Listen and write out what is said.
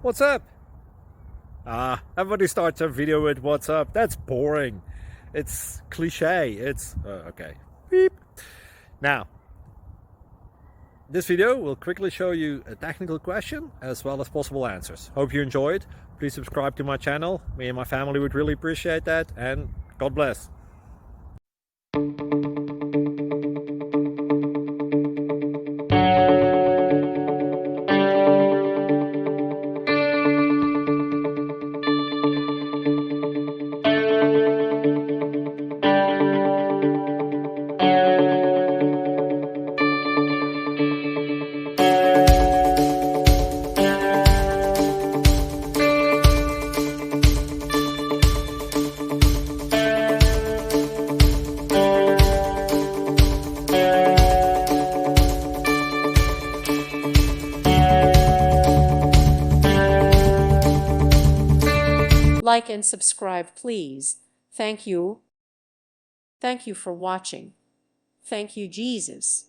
What's up? Everybody starts a video with what's up. That's boring. It's cliche. It's okay. Beep. Now, this video will quickly show you a technical question as well as possible answers. Hope you enjoyed. Please subscribe to my channel. Me and my family would really appreciate that, and God bless. Like and subscribe, please. Thank you. Thank you for watching. Thank you, Jesus.